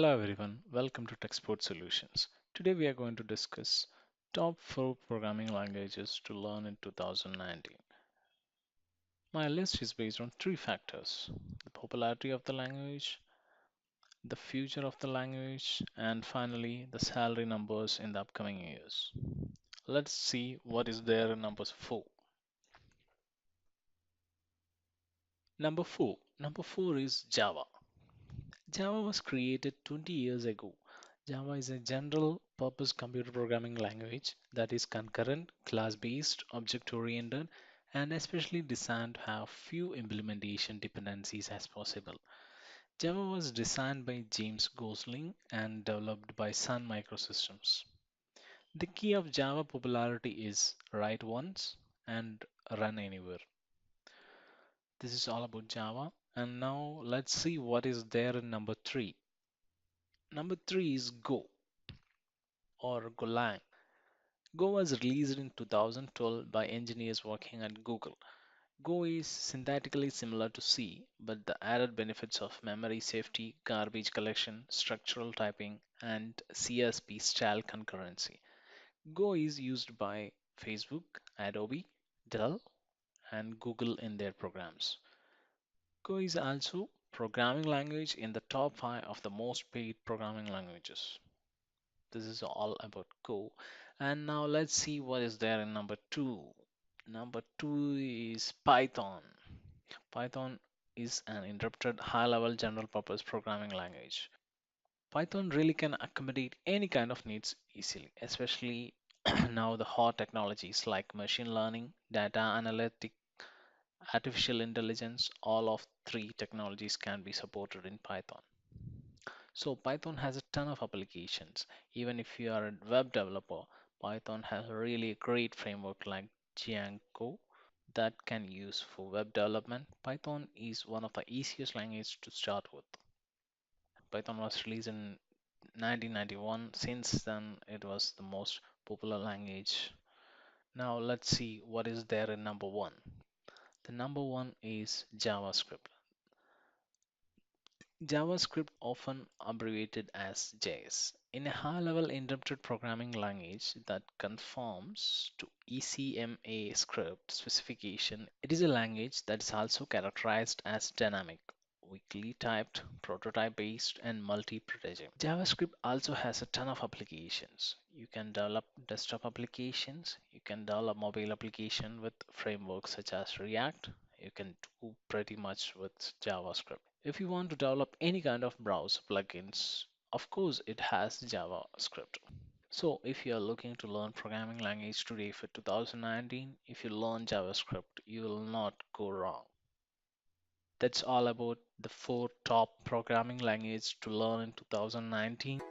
Hello everyone, welcome to TechSpot Solutions. Today we are going to discuss top 4 programming languages to learn in 2019. My list is based on three factors: the popularity of the language, the future of the language, and finally the salary numbers in the upcoming years. Let's see what is there in number 4. Number 4 is Java. Java was created 20 years ago. Java is a general purpose computer programming language that is concurrent, class based, object oriented, and especially designed to have few implementation dependencies as possible. Java was designed by James Gosling and developed by Sun Microsystems. The key of Java popularity is write once and run anywhere. This is all about Java. And now let's see what is there in number 3. Number 3 is Go or Golang. Go was released in 2012 by engineers working at Google. Go is synthetically similar to C, but the added benefits of memory safety, garbage collection, structural typing, and CSP style concurrency. Go is used by Facebook, Adobe, Dell, and Google in their programs. Go is also programming language in the top 5 of the most paid programming languages. This is all about Go. And now let's see what is there in number 2. Number 2 is Python. Python is an interpreted high-level general purpose programming language. Python really can accommodate any kind of needs easily, especially now the hot technologies like machine learning, data analytics, artificial intelligence, all of three technologies can be supported in Python. So Python has a ton of applications. Even if you are a web developer, Python has a really great framework like Django that can use for web development. Python is one of the easiest languages to start with. Python was released in 1991. Since then, it was the most popular language. Now let's see what is there in number 1. The number 1 is JavaScript. JavaScript, often abbreviated as JS, in a high-level interpreted programming language that conforms to ECMA script specification. It is a language that is also characterized as dynamic, weakly typed, prototype-based, and multi-protege. JavaScript also has a ton of applications. You can develop desktop applications, you can develop mobile application with frameworks such as React. You can do pretty much with JavaScript. If you want to develop any kind of browser plugins, of course it has JavaScript. So if you are looking to learn programming language today for 2019, if you learn JavaScript, you will not go wrong. That's all about the 4 top programming languages to learn in 2019.